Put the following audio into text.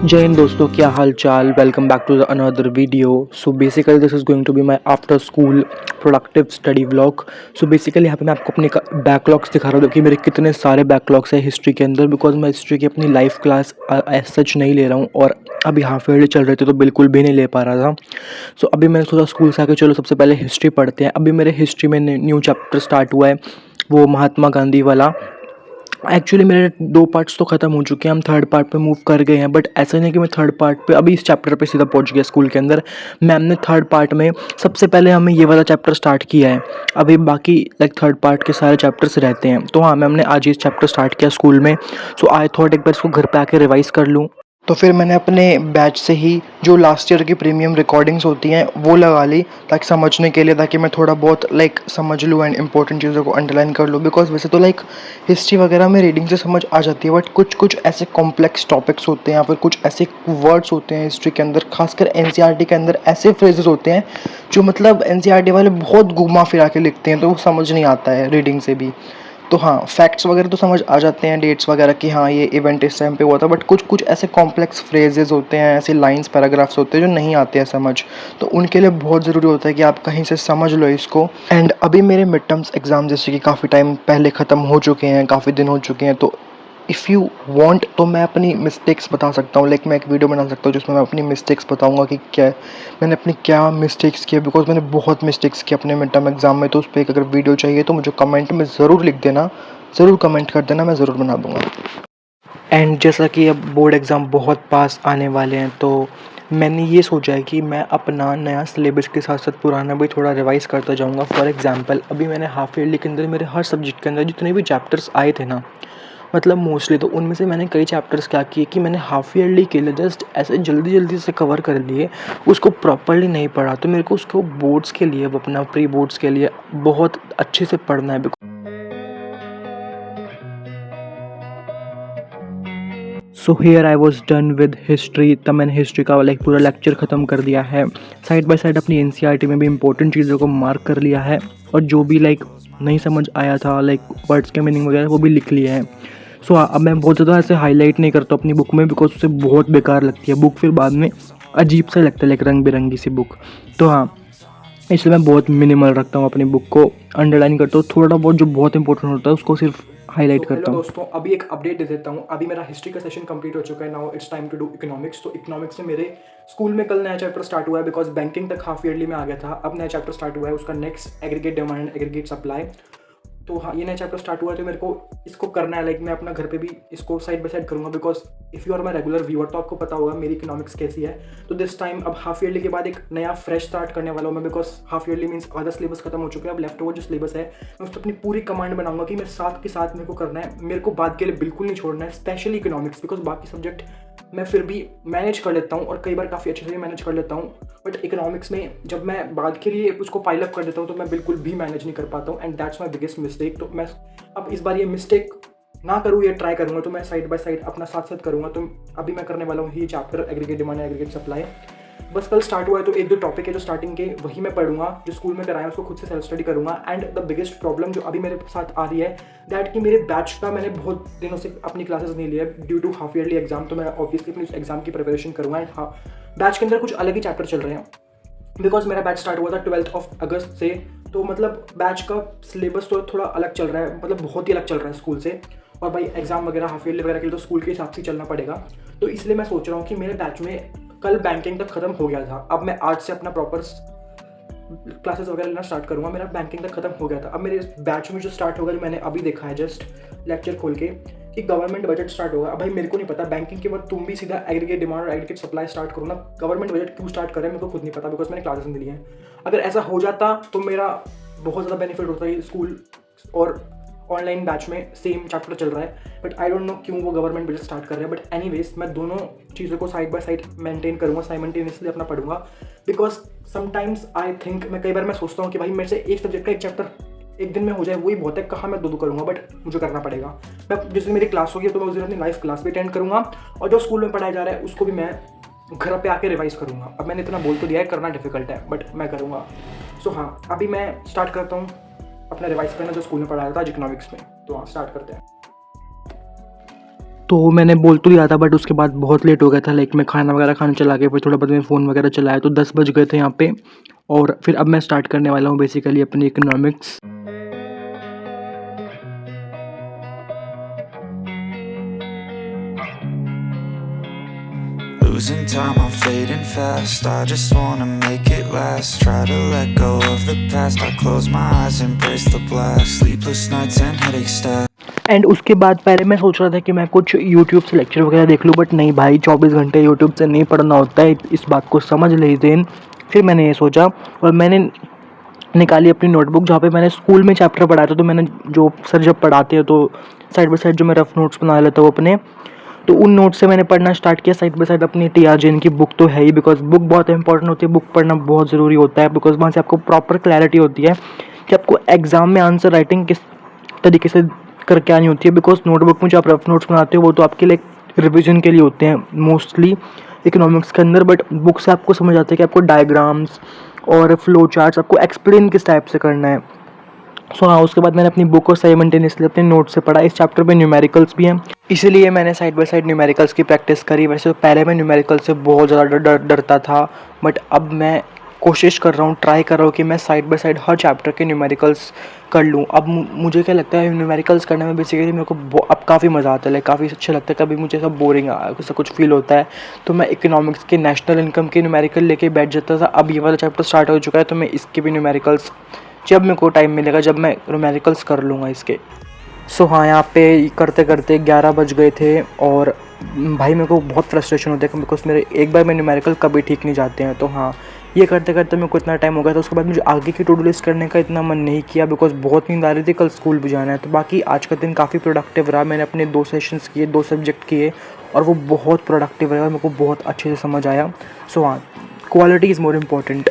जय हिंद दोस्तों, क्या हाल चाल। Welcome back to the another video. So basically this is going to be my after school productive study vlog. So basically यहाँ पे मैं आपको अपने बैकलॉग्स दिखा रहा हूँ कि मेरे कितने सारे बैकलॉग्स हैं हिस्ट्री के अंदर, बिकॉज मैं हिस्ट्री की अपनी लाइव क्लास एज सच नहीं ले रहा हूँ और अभी हाफ ईयरली चल रहे थे तो बिल्कुल भी नहीं ले पा रहा था। सो अभी मैंने सोचा स्कूल से आके चलो सबसे पहले हिस्ट्री पढ़ते हैं। अभी मेरे हिस्ट्री में न्यू चैप्टर स्टार्ट हुआ है, वो महात्मा गांधी वाला। एक्चुअली मेरे 2 पार्ट्स तो ख़त्म हो चुके हैं, हम थर्ड पार्ट पे मूव कर गए हैं। बट ऐसा नहीं कि मैं थर्ड पार्ट पे अभी इस चैप्टर पे सीधा पहुंच गया स्कूल के अंदर। मैम ने थर्ड पार्ट में सबसे पहले हमें ये वाला चैप्टर स्टार्ट किया है। अभी बाकी थर्ड पार्ट के सारे चैप्टर्स रहते हैं। तो हाँ, मैम ने आज ये चैप्टर स्टार्ट किया स्कूल में। सो आई थॉट एक बार इसको घर पे आके रिवाइज़ कर लूँ। तो फिर मैंने अपने बैच से ही जो लास्ट ईयर की प्रीमियम रिकॉर्डिंग्स होती हैं वो लगा ली, ताकि समझने के लिए, ताकि मैं थोड़ा बहुत समझ लूँ एंड इंपॉर्टेंट चीज़ों को अंडरलाइन कर लूँ। बिकॉज वैसे तो हिस्ट्री वगैरह में रीडिंग से समझ आ जाती है, बट कुछ कुछ ऐसे कॉम्प्लेक्स टॉपिक्स होते हैं या फिर कुछ ऐसे वर्ड्स होते हैं हिस्ट्री के अंदर, खासकर एनसीईआरटी के अंदर ऐसे फ्रेजेस होते हैं जो एनसीईआरटी वाले बहुत घुमा फिरा के लिखते हैं, तो वो समझ नहीं आता है रीडिंग से भी। तो हाँ, फैक्ट्स वगैरह तो समझ आ जाते हैं, डेट्स वगैरह कि हाँ ये इवेंट इस टाइम पे हुआ था, बट कुछ कुछ ऐसे कॉम्प्लेक्स फ्रेजेस होते हैं, ऐसे लाइंस पैराग्राफ्स होते हैं जो नहीं आते हैं समझ। तो उनके लिए बहुत ज़रूरी होता है कि आप कहीं से समझ लो इसको। एंड अभी मेरे मिड टर्म्स एग्ज़ाम जैसे कि काफ़ी टाइम पहले ख़त्म हो चुके हैं, काफ़ी दिन हो चुके हैं। तो इफ़ यू वांट तो मैं अपनी मिस्टेक्स बता सकता हूँ, मैं एक वीडियो बना सकता हूँ जिसमें मैं अपनी मिस्टेक्स बताऊँगा कि मैंने अपनी क्या मिस्टेक्स किया, बिकॉज मैंने बहुत मिस्टेक्स की अपने मिड टर्म एग्ज़ाम में। तो उस पर एक अगर वीडियो चाहिए तो मुझे कमेंट में ज़रूर लिख देना, ज़रूर कमेंट कर देना, मैं ज़रूर बना दूँगा। एंड जैसा कि अब बोर्ड एग्ज़ाम बहुत पास आने वाले हैं, तो मैंने ये सोचा है कि मैं अपना नया सिलेबस के साथ साथ पुराना भी थोड़ा रिवाइज़ करता जाऊँगा। फॉर एग्ज़ाम्पल अभी मैंने हाफ ईयरली के अंदर मेरे हर सब्जेक्ट के अंदर जितने भी चैप्टर्स आए थे ना, मोस्टली तो उनमें से मैंने कई चैप्टर्स क्या किए कि मैंने हाफ ईयरली के लिए जस्ट ऐसे जल्दी जल्दी से कवर कर लिए, उसको प्रॉपर्ली नहीं पढ़ा। तो मेरे को उसको बोर्ड्स के लिए, अपना प्री बोर्ड्स के लिए बहुत अच्छे से पढ़ना है। So here I was done with history. तब मैंने हिस्ट्री का पूरा लेक्चर ख़त्म कर दिया है। साइड बाय साइड अपनी एनसीईआरटी में भी इंपॉर्टेंट चीज़ों को मार्क कर लिया है, और जो भी नहीं समझ आया था वर्ड्स के मीनिंग वगैरह वो भी लिख लिया है। सो अब मैं बहुत ज़्यादा ऐसे हाईलाइट नहीं करता अपनी बुक में, बिकॉज उससे बहुत बेकार लगती है बुक, फिर बाद में अजीब सा लगता है रंग बिरंगी सी बुक। तो हाँ, इसलिए मैं बहुत मिनिमल रखता हूँ अपनी बुक को, अंडरलाइन करता हूँ, थोड़ा बहुत जो बहुत इंपॉर्टेंट होता है उसको सिर्फ हाईलाइट करता हूँ। दोस्तों, अभी एक अपडेट दे देता हूँ। अभी मेरा हिस्ट्री का सेशन कंप्लीट हो चुका है। Now it's time to do economics. तो इकोनॉमिक्स में मेरे स्कूल में कल नया चैप्टर स्टार्ट हुआ है, बिकॉज बैंकिंग तक हाफ ईयरली में आ गया था। अब नया चैप्टर स्टार्ट हुआ है, उसका next aggregate demand and aggregate supply. तो हाँ, ये नया चैप्टर स्टार्ट हुआ है, तो मेरे को इसको करना है। मैं अपना घर पे भी इसको साइड बाय साइड करूँगा, because if you are my regular viewer तो आपको पता होगा मेरी इकोनॉमिक्स कैसी है। तो दिस टाइम अब हाफ ईयरली के बाद एक नया फ्रेश स्टार्ट करने वाला हूँ मैं, बिकॉज हाफ ईयरली मीन्स आधा सिलेबस खत्म हो चुका है। अब लेफ्ट ओवर जो सिलेबस है मैं उस पर अपनी पूरी कमांड बनाऊंगा कि मेरे साथ के साथ मेरे को करना है, मेरे को बाद के लिए बिल्कुल नहीं छोड़ना है, स्पेशली इकोनॉमिक्स। बिकॉज बाकी सब्जेक्ट मैं फिर भी मैनेज कर लेता हूँ और कई बार काफ़ी अच्छे से भी मैनेज कर लेता हूँ, बट इकोनॉमिक्स में जब मैं बाद के लिए उसको पाइल अप कर देता हूँ तो मैं बिल्कुल भी मैनेज नहीं कर पाता हूँ, and that's my biggest mistake. तो मैं अब इस बार ये मिस्टेक ना करूँ, ये ट्राई करूँगा। तो मैं साइड बाय साइड अपना साथ साथ करूँगा। तो अभी मैं करने वाला हूँ ये chapter aggregate demand aggregate supply. बस कल स्टार्ट हुआ है, तो एक दो टॉपिक है जो स्टार्टिंग के वही मैं पढ़ूंगा, जो स्कूल में कराया उसको खुद से सेल्फ स्टडी करूंगा। एंड द बिगेस्ट प्रॉब्लम जो अभी मेरे साथ आ रही है दैट कि मेरे बैच का मैंने बहुत दिनों से अपनी क्लासेस नहीं लिया due to half yearly exam. तो मैं ऑब्वियसली अपनी एग्जाम की प्रिपरेशन करूँगा। एंड हाँ, बैच के अंदर कुछ अलग ही चैप्टर चल रहे हैं, बिकॉज मेरा बैच स्टार्ट हुआ था 12 अगस्त से। तो बैच का सिलेबस तो थोड़ा अलग चल रहा है, बहुत ही अलग चल रहा है स्कूल से। और भाई एग्जाम वगैरह हाफ ईयरली वगैरह के लिए तो स्कूल के हिसाब से चलना पड़ेगा। तो इसलिए मैं सोच रहा हूँ कि मेरे बैच में कल बैंकिंग तक खत्म हो गया था। अब मैं आज से अपना प्रॉपर क्लासेस वगैरह लेना स्टार्ट करूँगा। मेरा बैंकिंग तक खत्म हो गया था। अब मेरे बैच में जो स्टार्ट होगा, जो मैंने अभी देखा है जस्ट लेक्चर खोल के, कि गवर्नमेंट बजट स्टार्ट होगा। अब भाई मेरे को नहीं पता, बैंकिंग के बाद तुम भी सीधा एग्रीगेट डिमांड और एग्रीगेट सप्लाई स्टार्ट करो ना। गवर्नमेंट बजट क्यों स्टार्ट कर रहे हैं मेरे को खुद नहीं पता, बिकॉज मैंने क्लासेस नहीं ली हैं। अगर ऐसा हो जाता तो मेरा बहुत ज़्यादा बेनिफिट होता है। स्कूल और ऑनलाइन बैच में सेम चैप्टर चल रहा है, बट आई डोंट नो क्यों वो गवर्नमेंट बजट स्टार्ट कर रहे हैं। बट एनीवेज, मैं दोनों चीज़ों को साइड बाय साइड मेंटेन करूँगा, साइमल्टेनियसली अपना पढ़ूंगा। बिकॉज समटाइम्स आई थिंक, कई बार मैं सोचता हूँ कि भाई मेरे से एक सब्जेक्ट का एक चैप्टर एक दिन में हो जाए वही बहुत है, कहाँ मैं दो करूँगा, बट मुझे करना पड़ेगा। मैं जिस दिन मेरी क्लास होगी तो मैं उस दिन अपनी लाइव क्लास भी अटेंड करूँगा, और जो स्कूल में पढ़ाया जा रहा है उसको भी मैं घर पे आके रिवाइज करूँगा। अब मैंने इतना बोल तो दिया है, करना डिफिकल्ट है बट मैं करूँगा। सो हाँ, अभी मैं स्टार्ट करता हूँ अपना रिवाइज करना जो स्कूल में पढ़ाया था आज इकोनॉमिक्स में। तो हाँ, स्टार्ट करते हैं। तो मैंने बोल तो दिया था बट उसके बाद बहुत लेट हो गया था, लाइक मैं खाना वगैरह खाने चला गया, फिर थोड़ा बहुत मैं फ़ोन वगैरह चलाया तो 10 बज गए थे यहाँ पे। और फिर अब मैं स्टार्ट करने वाला हूँ बेसिकली अपनी economics. Losing time, I'm fading fast. I just wanna make it last. Try to let go of the past. I close my eyes, embrace the blast. Sleepless nights and headache stack. And उसके बाद पहले मैं सोच रहा था कि मैं कुछ यूट्यूब से लेक्चर वगैरह देख लूँ, बट नहीं भाई, 24 घंटे यूट्यूब से नहीं पढ़ना होता है, इस बात को समझ ले देन। फिर मैंने ये सोचा और मैंने निकाली अपनी नोटबुक जहाँ पे मैंने स्कूल में चैप्टर पढ़ाया था। तो मैंने, जो सर जब पढ़ाते हैं तो साइड बाई साइड जो मैं रफ नोट्स बना लेता हूँ अपने, तो उन नोट्स से मैंने पढ़ना स्टार्ट किया साइड बाई साइड। अपनी टी.आर. जैन की बुक तो है ही, बिकॉज बुक बहुत इंपॉर्टेंट होती है, बुक पढ़ना बहुत ज़रूरी होता है, बिकॉज वहाँ से आपको प्रॉपर क्लैरिटी होती है कि आपको एग्जाम में आंसर राइटिंग किस तरीके से करके आनी होती है। बिकॉज नोटबुक में जो आप रफ नोट्स बनाते हो वो तो आपके लिए रिविजन के लिए होते हैं मोस्टली इकोनॉमिक्स के अंदर, बट बुक से आपको समझ आता है कि आपको डायग्राम्स और फ्लो चार्ट्स आपको एक्सप्लेन किस टाइप से करना है। सो हाँ, उसके बाद मैंने अपनी बुक को साइमल्टेनियसली अपने नोट से पढ़ा। इस चैप्टर में न्यूमेरिकल्स भी हैं, इसीलिए मैंने साइड बाय साइड न्यूमेरिकल्स की प्रैक्टिस करी। वैसे तो पहले मैं न्यूमेरिकल से बहुत ज़्यादा डरता था, बट अब मैं कोशिश कर रहा हूँ, ट्राई कर रहा हूँ कि मैं side by side her chapter के न्यूमेरिकल्स कर लूँ। अब मुझे क्या लगता है, न्यूमेरिकल्स करने में बेसिकली मेरे को अब काफ़ी मज़ा आता है, लाइक काफ़ी अच्छा लगता है। कभी मुझे सब बोरिंग ऐसा कुछ फील होता है तो मैं इकोनॉमिक्स के नेशनल इनकम के न्यूमेरिकल लेके बैठ जाता था। अब ये वाला चैप्टर स्टार्ट हो चुका है तो मैं इसके भी न्यूमेरिकल्स, जब मेरे को टाइम मिलेगा, जब मैं न्यूमेरिकल्स कर लूँगा इसके। सो हाँ, यहाँ पे करते करते 11 बज गए थे और भाई मेरे को बहुत फ्रस्ट्रेशन होता है बिकॉज मेरे एक बार में न्यूमेरिकल कभी ठीक नहीं जाते हैं। तो हाँ, ये करते करते मेरे को इतना टाइम हो गया था। उसके बाद मुझे आगे की टू डू लिस्ट करने का इतना मन नहीं किया बिकॉज बहुत नींद आ रही थी, कल स्कूल भी जाना है। तो बाकी आज का दिन काफ़ी प्रोडक्टिव रहा। मैंने अपने 2 सेशंस किए, 2 सब्जेक्ट किए और वो बहुत प्रोडक्टिव रहा, मेरे को बहुत अच्छे से समझ आया। सो हाँ, क्वालिटी इज़ मोर इम्पॉर्टेंट।